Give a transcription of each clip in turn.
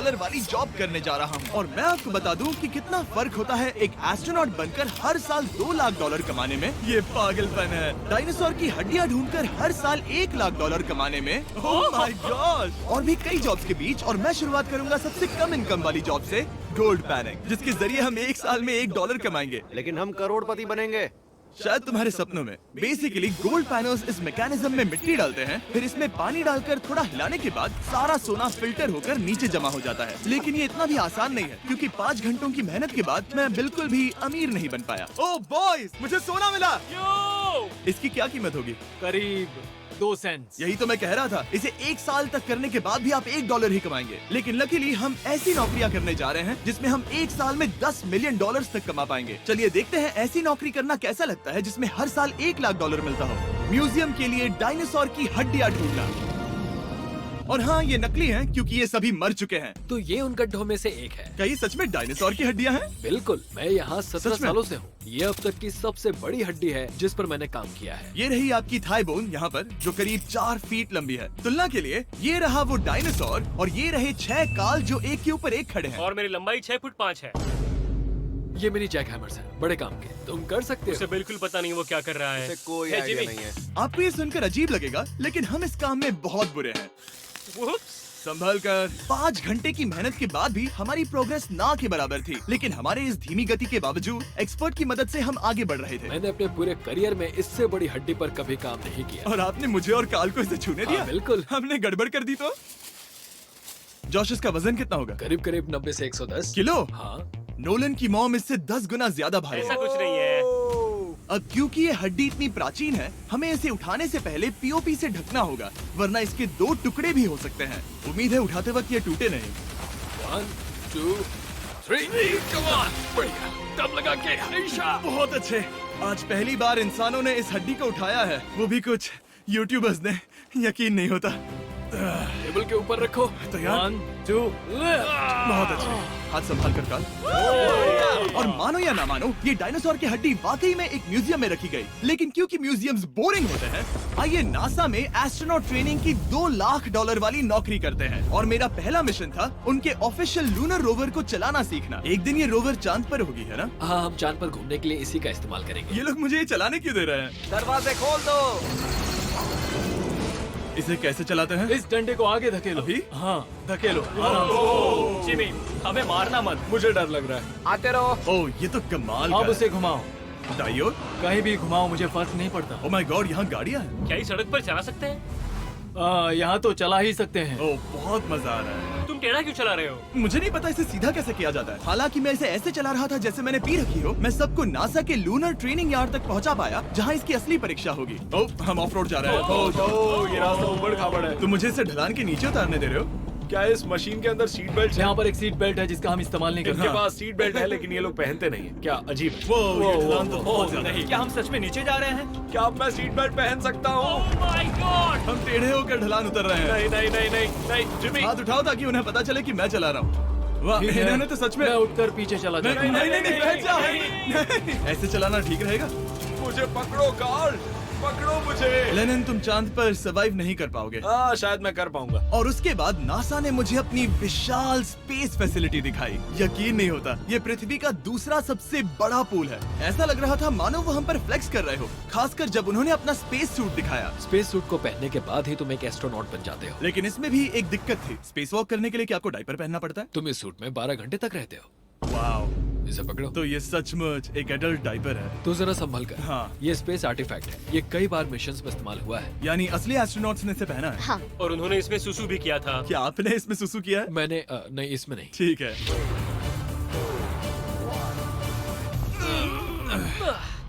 Dollar वाली job करने जा रहा हूँ। और मैं आपको बता दूँ कि कितना फर्क होता है एक एस्ट्रोनॉट बनकर हर साल 2 लाख डॉलर कमाने में। ये पागलपन है। डायनासोर की हड्डियाँ ढूंढकर हर साल 1 लाख डॉलर कमाने में। Oh my God. और भी कई जॉब्स के बीच, और मैं शुरुआत करूंगा सबसे कम इनकम वाली जॉब से, गोल्ड पैनिक, जिसके जरिए हम 1 साल में 1 डॉलर कमाएंगे। लेकिन हम करोड़पति बनेंगे। शायद तुम्हारे सपनों में। बेसिकली गोल्ड पैनल्स इस मैकेनिज्म में मिट्टी डालते हैं, फिर इसमें पानी डालकर थोड़ा हिलाने के बाद सारा सोना फिल्टर होकर नीचे जमा हो जाता है। लेकिन ये इतना भी आसान नहीं है, क्योंकि 5 घंटों की मेहनत के बाद मैं बिल्कुल भी अमीर नहीं बन पाया। ओह बॉयज, मुझे सोना मिला। इसकी क्या कीमत होगी? करीब 2 सेंट्स। यही तो मैं कह रहा था। इसे 1 साल तक करने के बाद भी आप 1 डॉलर ही कमाएंगे। लेकिन लकीली हम ऐसी नौकरियां करने जा रहे हैं जिसमें हम 1 साल में 10 मिलियन डॉलर्स तक कमा पाएंगे। चलिए देखते हैं ऐसी नौकरी करना कैसा लगता है जिसमें हर साल 1 लाख डॉलर मिलता हो। म्यूजियम के लिए डायनासोर की हड्डियां ढूंढना। और हाँ, ये नकली हैं क्योंकि ये सभी मर चुके हैं। तो ये उन गड्ढों में से एक है। क्या ये सच में डायनासोर की हड्डियां हैं? बिल्कुल, मैं यहाँ 17 सच में? सालों से हूँ। ये अब तक की सबसे बड़ी हड्डी है जिस पर मैंने काम किया है। ये रही आपकी थाई बोन यहाँ पर, जो करीब 4 फीट लंबी है। तुलना के लिए ये रहा वो डायनासोर, और ये रहे 6 काल जो एक के ऊपर एक खड़े हैं। और मेरी लंबाई 6 फुट 5 है। ये मेरी जैक हैमर्स है, बड़े काम के। तुम कर सकते उसे हो। बिल्कुल पता नहीं वो क्या कर रहा है। इसे कोई है, आइडिया जिमी। नहीं है। आपको ये सुनकर अजीब लगेगा, लेकिन हम इस काम में बहुत बुरे हैं। Whoops! संभल कर। 5 घंटे की मेहनत के बाद भी हमारी प्रोग्रेस ना के बराबर थी। लेकिन हमारे इस धीमी गति के बावजूद एक्सपर्ट की मदद से हम आगे बढ़ रहे थे। मैंने अपने पूरे करियर में इससे बड़ी हड्डी पर कभी काम नहीं किया। और आपने मुझे और काल को इसे छूने दिया? हाँ, बिल्कुल। हमने गड़बड़ कर दी तो? जोश, इसका वजन कितना होगा? करीब करीब 90 से 110 किलो? हाँ। नोलन की मॉम इससे 10 गुना ज्यादा भारी ऐसा है। कुछ नहीं है। अब क्योंकि ये हड्डी इतनी प्राचीन है, हमें इसे उठाने से पहले पीओपी से ढकना होगा, वरना इसके 2 टुकड़े भी हो सकते हैं। उम्मीद है उठाते वक्त ये टूटे नहीं। 1 2 3 कम ऑन। बढ़िया, दम लगा के हमेशा। बहुत अच्छे। आज पहली बार इंसानों ने इस हड्डी को उठाया है, वो भी कुछ यूट्यूबर्स ने। यकीन नहीं होता। टेबल के ऊपर रखो। तैयार? 1 2 बहुत अच्छे। हाथ संभाल कर काल। और मानो या ना मानो, ये डायनासोर की हड्डी वाकई में एक म्यूजियम में रखी गई। लेकिन क्योंकि म्यूजियम्स बोरिंग होते हैं, आइए नासा में एस्ट्रोनॉट ट्रेनिंग की 2 लाख डॉलर वाली नौकरी करते हैं। और मेरा पहला मिशन था उनके ऑफिशियल लूनर रोवर को चलाना सीखना। एक दिन ये रोवर चांद पर होगी, है ना? हाँ, हम चांद पर घूमने के लिए इसी का इस्तेमाल करेंगे। ये लोग मुझे ये चलाने क्यों दे रहे हैं? दरवाजे खोल दो। इसे कैसे चलाते हैं? इस डंडे को आगे धकेलो। अभी? हाँ। धकेलो। जिमी, हमें मारना मत। मुझे डर लग रहा है। आते रहो। ओह, ये तो कमाल अब का उसे घुमाओ। है। दाईं ओर? कहीं भी घुमाओ, मुझे फर्क नहीं पड़ता। ओह माय गॉड, यहाँ गाड़ियाँ हैं। क्या इस सड़क पर चला सकते हैं? यहाँ तो चला ही सकते हैं। ओह, बहुत मजा आ रहा है। तुम टेढ़ा क्यों चला रहे हो? मुझे नहीं पता इसे सीधा कैसे किया जाता है। हालांकि मैं इसे ऐसे चला रहा था जैसे मैंने पी रखी हो। मैं सबको नासा के लूनर ट्रेनिंग यार्ड तक पहुंचा पाया, जहां इसकी असली परीक्षा होगी। ओह, हम ऑफ रोड जा रहे हैं। ओह, ये रास्ता ऊबड़ खाबड़ है। तुम मुझे इसे ढलान के नीचे उतारने दे रहे हो? क्या इस मशीन के अंदर सीट बेल्ट है? यहाँ पर एक सीट बेल्ट है जिसका हम इस्तेमाल नहीं इनके करते। पास सीट बेल्ट है लेकिन ये लोग पहनते नहीं है। क्या अजीब है। वो ये ढलान तो बहुत ज्यादा है। क्या हम सच में नीचे जा रहे हैं? क्या अब मैं सीट बेल्ट पहन सकता हूँ? Oh my God! हम टेढ़े होकर ढलान उतर रहे हैं। नहीं नहीं नहीं नहीं नहीं जिमी। हाथ उठाओ ताकि उन्हें पता चले कि मैं चला रहा हूँ। वाह, ठीक है। इन्होंने तो सच में। मैं उठकर पीछे चला नहीं जाता नहीं हूँ। नहीं, बैठ जा। नहीं, ऐसे चलाना ठीक रहेगा? मुझे पकड़ो कार्ल, पकड़ो मुझे। लेनिन, तुम चांद पर सर्वाइव नहीं कर पाओगे। शायद मैं कर पाऊंगा। और उसके बाद नासा ने मुझे अपनी विशाल स्पेस फैसिलिटी दिखाई। यकीन नहीं होता, ये पृथ्वी का दूसरा सबसे बड़ा पूल है। ऐसा लग रहा था मानो वो हम पर फ्लेक्स कर रहे हो, खासकर जब उन्होंने अपना स्पेस सूट दिखाया। स्पेस सूट को पहनने के बाद ही तुम एक एस्ट्रोनॉट बन जाते हो। लेकिन इसमें भी एक दिक्कत थी। स्पेस वॉक करने के लिए क्या आपको डायपर पहनना पड़ता है? तुम इस सूट में 12 घंटे तक रहते हो। वाओ, इसे पकड़ो। तो ये सचमुच एक एडल्ट डायपर है। तो जरा संभल कर। हाँ। ये स्पेस आर्टिफैक्ट है। ये कई बार मिशंस में इस्तेमाल हुआ है। यानी असली एस्ट्रोनॉट्स ने इसे पहना है। हाँ, और उन्होंने इसमें सुसु भी किया था। क्या आपने इसमें सुसु किया है? मैंने नहीं, इसमें नहीं। ठीक है।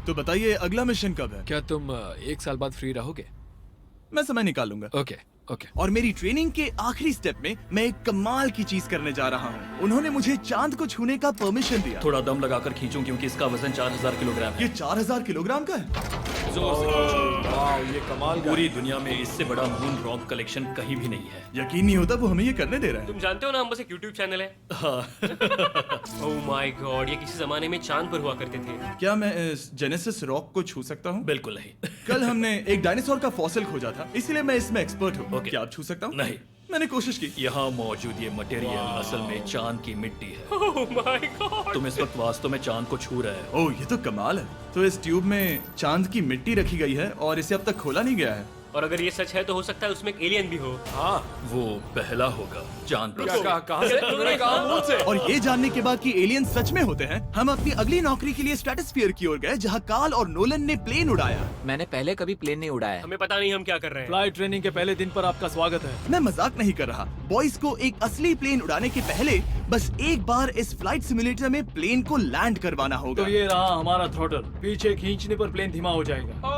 तो बताइए अगला मिशन कब है? क्या तुम 1 साल बाद फ्री रहोगे? मैं समय निकाल लूंगा। Okay okay. और मेरी ट्रेनिंग के आखिरी स्टेप में मैं एक कमाल की चीज करने जा रहा हूँ। उन्होंने मुझे चांद को छूने का परमिशन दिया। थोड़ा दम लगाकर खींचूं क्योंकि इसका वजन 4000 किलोग्राम है। ये 4000 किलोग्राम का है। जोर से खींचो। वाह, ये कमाल का। पूरी दुनिया में इससे बड़ा मून रॉक कलेक्शन कहीं भी नहीं है। यकीन नहीं होता वो हमें ये करने दे रहे हैं। तुम जानते हो ना, हम बस एक YouTube चैनल है। Oh my God! ये किसी जमाने में चांद पर हुआ करते थे। क्या मैं इस जेनेसिस रॉक को छू सकता हूँ? बिल्कुल नहीं। कल हमने एक डायनासोर का फॉसिल खोजा था, इसलिए मैं इसमें एक्सपर्ट हूँ। ओके। क्या आप छू सकता हूँ? नहीं। मैंने कोशिश की। यहाँ मौजूद ये मटेरियल असल में चांद की मिट्टी है। Oh my God. तुम इस वक्त वास्तव में चांद को छू रहे हो। ओह, ये तो कमाल है। तो इस ट्यूब में चांद की मिट्टी रखी गई है और इसे अब तक खोला नहीं गया है। और अगर ये सच है तो हो सकता है उसमें एक एलियन भी हो। हाँ, वो पहला होगा चांद पर। कहाँ से तुमने कहा मुंह से? और ये जानने के बाद कि एलियन सच में होते हैं, हम अपनी अगली नौकरी के लिए स्ट्रेटोस्फीयर की ओर गए, जहाँ कार्ल और नोलन ने प्लेन उड़ाया। मैंने पहले कभी प्लेन नहीं उड़ाया। हमें पता नहीं हम क्या कर रहे हैं। फ्लाइट ट्रेनिंग के पहले दिन पर आपका स्वागत है। मैं मजाक नहीं कर रहा। बॉयज को एक असली प्लेन उड़ाने के पहले बस एक बार इस फ्लाइट सिमुलेटर में प्लेन को लैंड करवाना होगा। तो ये रहा हमारा थ्रॉटल। पीछे खींचने पर प्लेन धीमा हो जाएगा।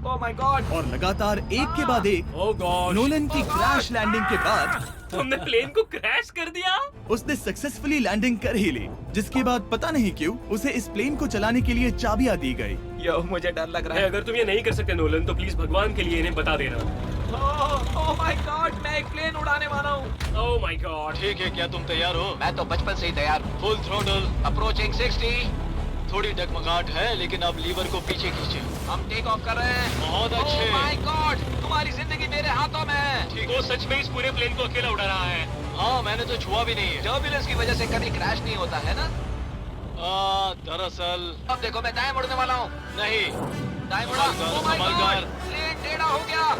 Oh my God. और लगातार एक के बाद एक ओह गॉड। नोलन की क्रैश लैंडिंग के बाद तुमने प्लेन को क्रैश कर दिया। उसने सक्सेसफुली लैंडिंग कर ही ली, जिसके बाद पता नहीं क्यों उसे इस प्लेन को चलाने के लिए चाबियां दी गई। यो, मुझे डर लग रहा है। अगर तुम ये नहीं कर सकते नोलन तो प्लीज भगवान के लिए इन्हें बता देना। ओह माय गॉड, मैं एक प्लेन उड़ाने वाला हूँ। Oh my God. ठीक है, क्या तुम तैयार हो? मैं तो बचपन से ही तैयार हूँ। Full throttle. अप्रोचिंग 60। थोड़ी डगमगाहट है, लेकिन अब लीवर को पीछे खींचे। हम टेक ऑफ कर रहे हैं। बहुत अच्छे। ओह माय गॉड, तुम्हारी जिंदगी मेरे हाथों में है। ठीक वो सच में इस पूरे प्लेन को अकेला उड़ा रहा है। हाँ, मैंने तो छुआ भी नहीं है। टर्बुलेंस की वजह से कभी क्रैश नहीं होता है ना। दरअसल अब देखो, मैं दाएं मुड़ने वाला हूँ। नहीं। दाएं मुड़ा। ओह माय संभल गॉड, कर। प्लेन टेढ़ा हो गया।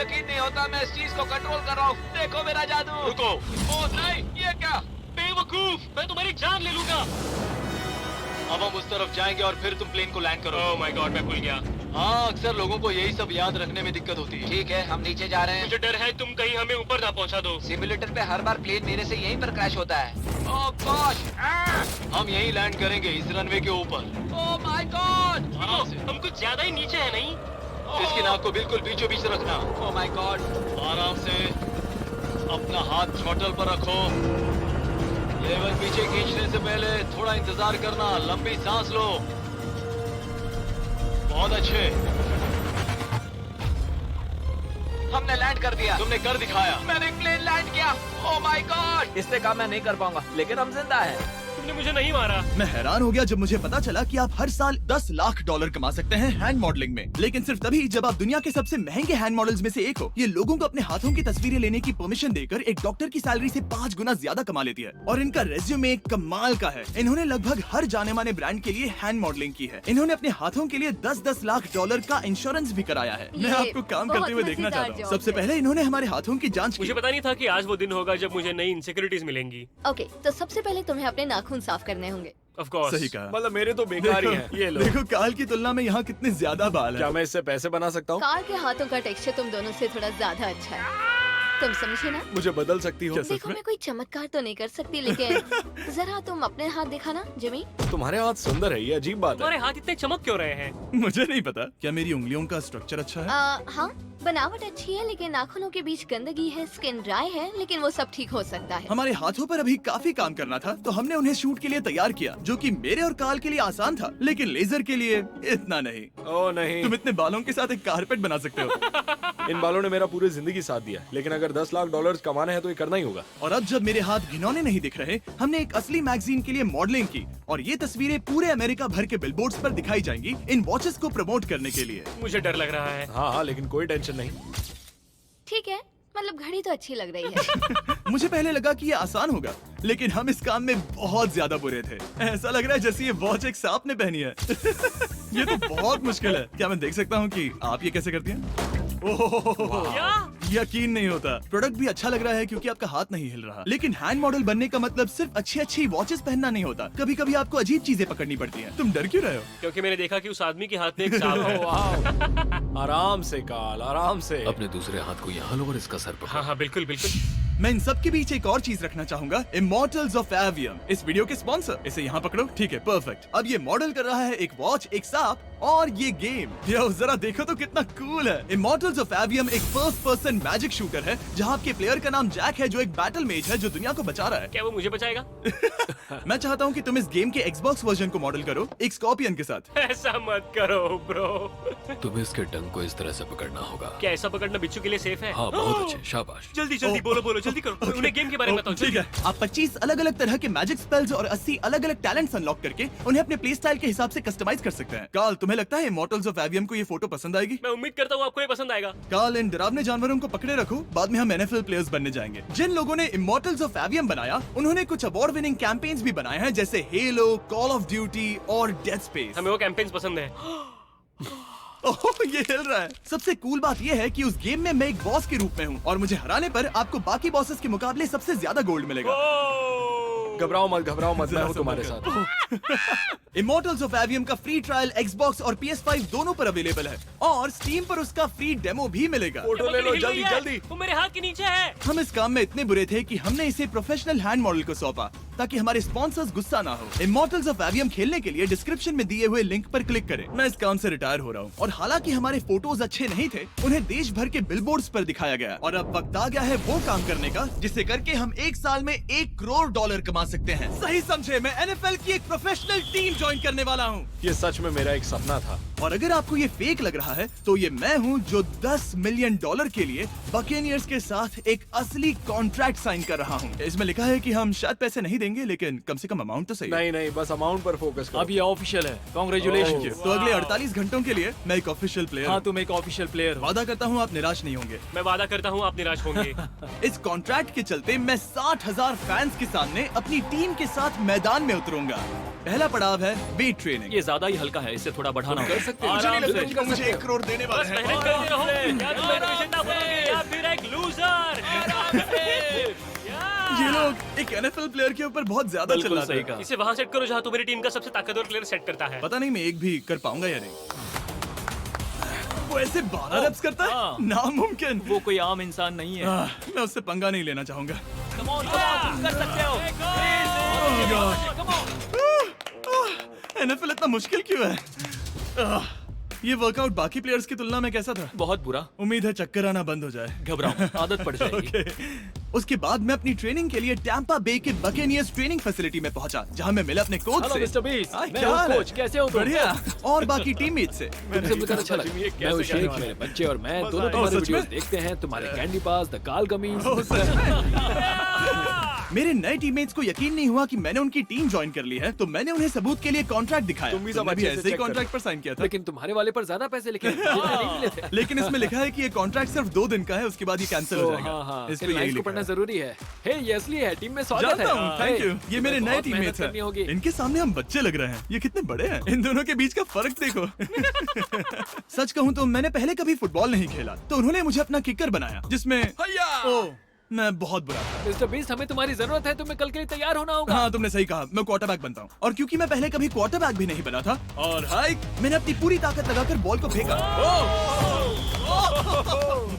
यकीन नहीं होता मैं इस चीज को कंट्रोल कर रहा हूँ। देखो मेरा जादू। रुको। ओह नहीं, ये क्या? बेवकूफ, मैं तुम्हारी जान ले लूंगा। अब हम उस तरफ जाएंगे और फिर तुम प्लेन को लैंड करो। ओह माय गॉड, मैं भूल गया। हाँ, अक्सर लोगों को यही सब याद रखने में दिक्कत होती है। ठीक है, हम नीचे जा रहे हैं। मुझे डर है तुम कहीं हमें ऊपर ना पहुंचा दो। सिमुलेटर पे हर बार प्लेन मेरे से यहीं पर क्रैश होता है। ओह गॉश। हम यहीं लैंड करेंगे, इस रनवे के ऊपर। Oh my God. आराम से। हम कुछ ज्यादा ही नीचे है नहीं? इसकी नाक को बिल्कुल बीचों बीच रखना। Oh my God. आराम से। अपना हाथ थ्रॉटल पर रखो। लेवल पीछे खींचने से पहले थोड़ा इंतजार करना। लंबी सांस लो। बहुत अच्छे। हमने लैंड कर दिया। तुमने कर दिखाया। मैंने प्लेन लैंड किया। Oh my God. इससे काम मैं नहीं कर पाऊंगा, लेकिन हम जिंदा हैं। तुमने मुझे नहीं मारा। मैं हैरान हो गया जब मुझे पता चला कि आप हर साल 10 लाख डॉलर कमा सकते हैं हैंड मॉडलिंग में, लेकिन सिर्फ तभी जब आप दुनिया के सबसे महंगे हैंड मॉडल्स में से एक हो। ये लोगों को अपने हाथों की तस्वीरें लेने की परमिशन देकर एक डॉक्टर की सैलरी से 5 गुना ज्यादा कमा लेती है। और इनका रेज्यूमे कमाल का है। इन्होंने लगभग हर जाने माने ब्रांड के लिए हैंड मॉडलिंग की है। इन्होंने अपने हाथों के लिए 10-10 लाख डॉलर का इंश्योरेंस भी कराया है। मैं आपको काम करते हुए देखना चाहता हूँ। सबसे पहले इन्होंने हमारे हाथों की जाँच मुझे की। पता नहीं था कि आज वो दिन होगा जब मुझे नई इनसिक्योरिटीज मिलेंगी। ओके, तो सबसे पहले तुम्हें अपने नाखून साफ करने होंगे। Of course. सही कहा। मतलब मेरे तो बेकार ही हैं। ये लो। देखो काल की तुलना में यहाँ कितने ज्यादा बाल क्या हैं। मैं इससे पैसे बना सकता हूँ? कार के हाथों का टेक्सचर तुम दोनों से थोड़ा ज्यादा अच्छा है। तुम समझे ना? मुझे बदल सकती हो? देखो, मैं कोई चमत्कार तो नहीं कर सकती, लेकिन जरा तुम अपने हाथ दिखाना जिमी। तुम्हारे हाथ सुंदर है, ये अजीब बात है। तुम्हारे हाथ इतने चमक क्यों रहे हैं? मुझे नहीं पता। क्या मेरी उंगलियों का स्ट्रक्चर अच्छा है? हाँ, बनावट अच्छी है, लेकिन नाखूनों के बीच गंदगी है, स्किन ड्राई है, लेकिन वो सब ठीक हो सकता है। हमारे हाथों पर अभी काफी काम करना था, तो हमने उन्हें शूट के लिए तैयार किया, जो कि मेरे और काल के लिए आसान था, लेकिन लेजर के लिए इतना नहीं। ओह नहीं। तुम इतने बालों के साथ एक कारपेट बना सकते हो। इन बालों ने मेरा पूरी जिंदगी साथ दिया, लेकिन अगर 10 लाख डॉलर कमाने हैं तो ये करना ही होगा। और अब जब मेरे हाथ घिनौने नहीं दिख रहे, हमने एक असली मैगजीन के लिए मॉडलिंग की, और ये तस्वीरें पूरे अमेरिका भर के बिलबोर्ड्स पर दिखाई जाएंगी इन वॉचेस को प्रमोट करने के लिए। मुझे डर लग रहा है। हाँ हाँ, लेकिन कोई टेंशन नहीं। ठीक है, मतलब घड़ी तो अच्छी लग रही है। मुझे पहले लगा कि ये आसान होगा, लेकिन हम इस काम में बहुत ज्यादा बुरे थे। ऐसा लग रहा है जैसे ये वॉच एक सांप ने पहनी है। ये तो बहुत मुश्किल है। क्या मैं देख सकता हूँ कि आप ये कैसे करती हैं? ओह, क्या? यकीन नहीं होता। प्रोडक्ट भी अच्छा लग रहा है क्योंकि आपका हाथ नहीं हिल रहा, लेकिन हैंड मॉडल बनने का मतलब सिर्फ अच्छी वॉचेस पहनना नहीं होता। कभी कभी आपको अजीब चीजें पकड़नी पड़ती हैं। तुम डर क्यों रहे हो? क्योंकि मैंने देखा कि उस आदमी के हाथ में एक सांप है। वाह। आराम से काल, आराम से। अपने दूसरे हाथ को यहाँ लो और इसका सर पकड़ो। हाँ हाँ, बिल्कुल बिल्कुल। मैं इन सब के बीच एक और चीज रखना चाहूंगा, इमॉर्टल्स ऑफ एवियम, इस वीडियो के स्पॉन्सर। इसे यहाँ पकड़ो। ठीक है, परफेक्ट। अब ये मॉडल कर रहा है एक वॉच, एक सांप और ये गेम। यो, जरा देखो तो कितना कूल है। इमॉर्टल्स ऑफ एवियम एक फर्स्ट पर्सन मैजिक शूटर है, जहाँ आपके प्लेयर का नाम जैक है, जो एक बैटल मेज है जो दुनिया को बचा रहा है। क्या वो मुझे बचाएगा? मैं चाहता हूँ कि तुम इस गेम के Xbox वर्जन को मॉडल करो, एक स्कॉर्पियन के साथ। ऐसा मत करो ब्रो। तुम्हें इसके डंक को इस तरह से पकड़ना होगा। क्या ऐसा पकड़ना बिच्छू के लिए सेफ है? हाँ, बहुत अच्छे, शाबाश। जल्दी जल्दी बोलो बोलो जल्दी करो, उन्हें गेम के बारे में बताओ। ठीक है, आप 25 अलग अलग तरह के मैजिक स्पेल्स और 80 अलग अलग टैलेंट्स अनलॉक करके उन्हें अपने प्ले स्टाइल के हिसाब से कस्टमाइज कर सकते हैं। कार्ल, तुम्हें लगता है इमॉर्टल्स ऑफ एवियम को ये फोटो पसंद आएगी? मैं उम्मीद करता हूँ आपको ये पसंद आएगा। कार्ल, इन डरावने जानवरों को पकड़े रखो, बाद में हम NFL प्लेयर्स बनने जाएंगे। जिन लोगों ने इमॉर्टल्स ऑफ एवियम बनाया, उन्होंने कुछ अवार्ड विनिंग कैंपेन्स भी बनाए हैं, जैसे हेलो, कॉल ऑफ ड्यूटी और डेड स्पेस। हमें वो कैंपेन्स पसंद है। ओह, ये हिल रहा है। सबसे कूल बात ये है कि उस गेम में मैं एक बॉस के रूप में हूँ और मुझे हराने पर आपको बाकी बॉसेस के मुकाबले सबसे ज्यादा गोल्ड मिलेगा। घबराओ मत, मैं हूँ तुम्हारे साथ। इमॉर्टल्स ऑफ एवियम का फ्री ट्रायल Xbox और PS5 दोनों पर अवेलेबल है और Steam पर उसका फ्री डेमो भी मिलेगा। फोटो ले लो जल्दी जल्दी। वो मेरे हाथ के नीचे है। हम इस काम में इतने बुरे थे कि हमने इसे प्रोफेशनल हैंड मॉडल को सौंपा ताकि हमारे स्पॉन्सर्स गुस्सा ना हो। इमॉर्टल्स ऑफ एवियम खेलने के लिए डिस्क्रिप्शन में दिए हुए लिंक पर क्लिक करें। मैं इस काम से रिटायर हो रहा हूँ और हालांकि हमारे फोटोज अच्छे नहीं थे, उन्हें देश भर के बिलबोर्ड्स पर दिखाया गया और अब वक्त आ गया है वो काम करने का जिसे करके हम एक साल में $1 करोड़ कमा सकते हैं। सही समझे, मैं NFL की एक प्रोफेशनल टीम ज्वाइन करने वाला हूँ। ये सच में मेरा एक सपना था। और अगर आपको ये फेक लग रहा है तो ये मैं हूँ जो $10 मिलियन के लिए बकेनियर्स के साथ एक असली कॉन्ट्रैक्ट साइन कर रहा हूँ। इसमें लिखा है कि हम शायद पैसे नहीं देंगे, लेकिन कम से कम अमाउंट तो सही है। नहीं, बस अमाउंट पर फोकस करो। अब ये ऑफिशियल है, कॉन्ग्रेचुलेशन। तो अगले 48 घंटों के लिए मैं एक ऑफिशियल प्लेयर हाँ, हूँ। तुम एक ऑफिशियल प्लेयर हो। वादा करता हूँ आप निराश नहीं होंगे। मैं वादा करता हूँ आप निराश होंगे। इस कॉन्ट्रैक्ट के चलते मैं 60,000 फैंस के सामने अपनी टीम के साथ मैदान में उतरूंगा। पहला पड़ाव है वेट ट्रेनिंग। ये ज्यादा ही हल्का है, इसे थोड़ा बढ़ाना होगा। कर सकते हो। आराम से। मुझे $1 करोड़ देने वाले बस हैं। मेहनत करते रहो। या तुम मोटिवेशन ना बनोगे या फिर एक लूजर। ये लोग एक NFL प्लेयर के ऊपर बहुत ज्यादा बिल्कुल चिल्लाते सही हैं। कहा। इसे वहाँ सेट करो जहाँ तुम्हारी टीम का सबसे ताकतवर प्लेयर सेट करता है। पता नहीं मैं एक भी कर पाऊंगा या नहीं। वो ऐसे 12 रेप्स करता है, नामुमकिन। वो कोई आम इंसान नहीं है। मैं उससे पंगा नहीं लेना चाहूंगा। Come on, तुम कर सकते हो। NFL इतना मुश्किल क्यों है? ये वर्कआउट बाकी प्लेयर्स की तुलना में कैसा था? बहुत बुरा। उम्मीद है चक्कर आना बंद हो जाए। घबराओ, आदत पड़ जाएगी। ओके। उसके बाद मैं अपनी ट्रेनिंग के लिए टैंपा बे के बकेनियर्स ट्रेनिंग फैसिलिटी में पहुंचा, जहां मैं मिला अपने कोच हेलो से। मिस्टर बीस, हाय, मैं क्या हूँ हाल है? कोच, कैसे हो तुम? बढ़िया। और बाकी टीममेट से। तुमसे मिलकर अच्छा लगा। मैं हूँ शेख, मेरे बच्चे और मैं दोनों तुम्हारे सच में? वीडियोस देखते हैं, तुम्हारे कैंडी पास, द काल कमीज। ओह, सच में? मेरे नए टीममेट्स को यकीन नहीं हुआ कि मैंने उनकी टीम ज्वाइन कर ली है, तो मैंने उन्हें सबूत के लिए कॉन्ट्रैक्ट दिखाया। तुम भी सब तुमने अच्छे से ऐसे ही check कॉन्ट्रैक्ट पर साइन किया था। लेकिन तुम्हारे वाले पर ज्यादा पैसे लिखे नहीं मिले थे। लेकिन इसमें लिखा है कि ये कॉन्ट्रैक्ट सिर्फ 2 दिन का है, उसके बाद ये कैंसिल हो जाएगा। हाँ, इस पे इन यही लाइन्स को लिखा पढ़ना है। जरूरी है। हे, ये असली है, टीम में स्वागत है। जानता हूँ, थैंक हे, यू। ये मेरे तुम्हें नए बहुत मेहनत टीममेट्स करनी होगी। हैं। इनके सामने हम बच्चे लग रहे हैं। ये कितने बड़े हैं। इन दोनों के बीच का फर्क देखो। सच कहूँ तो मैंने पहले कभी फुटबॉल नहीं खेला, तो उन्होंने मुझे अपना किकर बनाया, जिसमें ओह, मैं बहुत बुरा था। मिस्टर बीस्ट, हमें तुम्हारी जरूरत है, तुम्हें कल के लिए तैयार होना होगा। हाँ, तुमने सही कहा। मैं क्वार्टरबैक बनता हूँ और क्योंकि मैं पहले कभी क्वार्टरबैक भी नहीं बना था और हाइक, मैंने अपनी पूरी ताकत लगाकर बॉल को फेंका।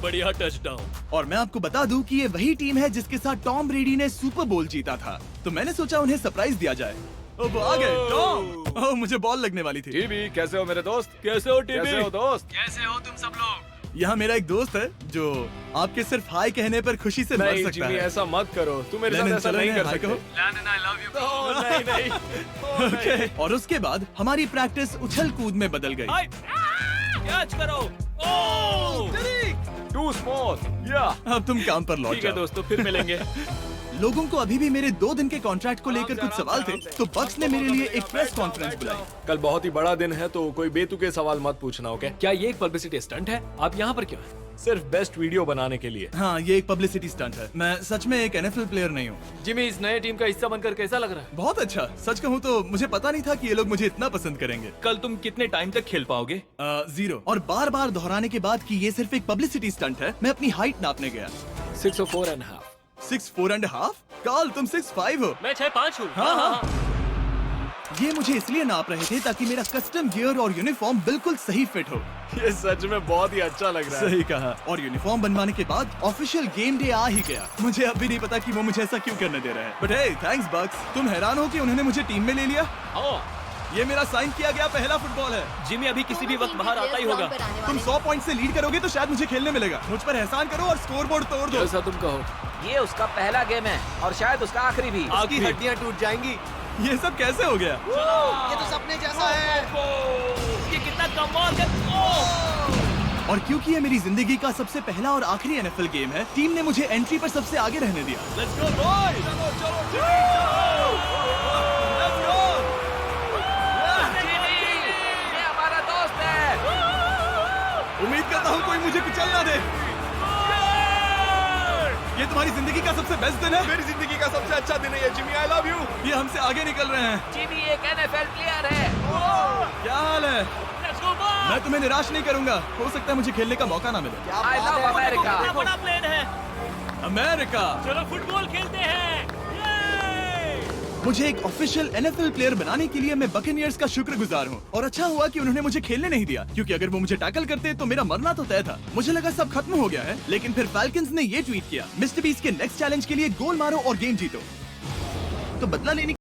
बढ़िया टचडाउन। और मैं आपको बता दूं कि ये वही टीम है जिसके साथ टॉम ब्रेडी ने सुपर बोल जीता था, तो मैंने सोचा उन्हें सरप्राइज दिया जाए। ओ, वो आ गए टॉम। ओह, मुझे बॉल लगने वाली थी। टीबी, कैसे हो मेरे दोस्त? कैसे हो टीबी? कैसे हो दोस्त? कैसे हो तुम सब लोग? यहाँ मेरा एक दोस्त है जो आपके सिर्फ हाय कहने पर खुशी से मर नहीं सकता जिमी, है। ऐसा मत करो। तुम मेरे साथ लेनिन, ऐसा चलो नहीं इन्हें कर हाय सकते। कहो। लैंडन, I love you। ओह, नहीं। ओके। और उसके बाद हमारी प्रैक्टिस उछल कूद में बदल गई। कैच करो। ओह! Too small। या अब तुम काम पर लौट ठीक है जाओ। दोस्तों, फिर मिलेंगे। लोगों को अभी भी मेरे 2 दिन के कॉन्ट्रैक्ट को लेकर कुछ सवाल थे, तो बक्स ने मेरे लिए एक प्रेस कॉन्फ्रेंस बुलाई। कल बहुत ही बड़ा दिन है, तो कोई बेतुके सवाल मत पूछना, ओके? क्या ये एक पब्लिसिटी स्टंट है? आप यहाँ पर क्यों हैं? सिर्फ बेस्ट वीडियो बनाने के लिए। हाँ, ये एक पब्लिसिटी स्टंट है। मैं सच में एक NFL प्लेयर नहीं हूँ। जिमी, इस नए टीम का हिस्सा बनकर कैसा लग रहा है? बहुत अच्छा। सच कहूँ तो मुझे पता नहीं था कि ये लोग मुझे इतना पसंद करेंगे। कल तुम कितने टाइम तक खेल पाओगे? 0। और बार बार दोहराने के बाद कि ये सिर्फ एक पब्लिसिटी स्टंट है, मैं अपनी हाइट नापने गया। 6'4.5". 6'4.5"? कार्ल, तुम 6'5" हो। मैं 6'5" हूँ। हाँ। ये मुझे इसलिए नाप रहे थे ताकि मेरा कस्टम गियर और यूनिफॉर्म बिल्कुल सही फिट हो। ये सच में बहुत ही अच्छा लग रहा है। सही कहा। और यूनिफॉर्म बनवाने के बाद ऑफिशियल गेम डे आ ही गया। मुझे अब भी नहीं पता कि वो मुझे ऐसा क्यों करने दे रहा है। बट हे, थैंक्स बक्स। तुम हैरान हो कि उन्होंने मुझे टीम में ले लिया? ये मेरा साइन किया गया पहला फुटबॉल है। जिमी अभी किसी भी वक्त बाहर आता ही होगा। तुम 100 पॉइंट से लीड करोगे तो शायद मुझे खेलने मिलेगा। मुझ पर एहसान करो और स्कोरबोर्ड तोड़ दो। जैसा तुम कहो। ये उसका पहला गेम है और शायद उसका आखिरी भी। आखिरी। हड्डियाँ टूट जाएंगी। ये सब कैसे हो गया? ये तो सपने जैसा है। ये कितना कमाल है। ओह! और क्योंकि ये मेरी जिंदगी का सबसे पहला और आखिरी एनएफएल गेम है, टीम ने मुझे एंट्री पर सबसे आगे रहने दिया। Let's go, boys! चलो, चलो, Jimmy, चलो! Let's go! जिमी, ये हमारा दोस्त है। उम्मीद करता हूँ कोई मुझे कुचल ना दे। ये तुम्हारी जिंदगी का सबसे बेस्ट दिन है। मेरी जिंदगी का सबसे अच्छा दिन है ये, जिमी। I love you. ये हमसे आगे निकल रहे हैं। जिमी एक एनएफएल प्लेयर है। क्या हाल है? मैं तुम्हें निराश नहीं करूंगा। हो सकता है मुझे खेलने का मौका ना मिले। I love America. बड़ा प्लेन है। अमेरिका। चलो फुटबॉल खेलते हैं। मुझे एक ऑफिशियल एनएफएल प्लेयर बनाने के लिए मैं बकेनियर्स का शुक्रगुजार हूँ। और अच्छा हुआ कि उन्होंने मुझे खेलने नहीं दिया, क्योंकि अगर वो मुझे टैकल करते तो मेरा मरना तो तय था। मुझे लगा सब खत्म हो गया है, लेकिन फिर फैल्कन्स ने ये ट्वीट किया, मिस्टर बीस्ट के नेक्स्ट चैलेंज के लिए गोल मारो और गेम जीतो। तो बदला लेने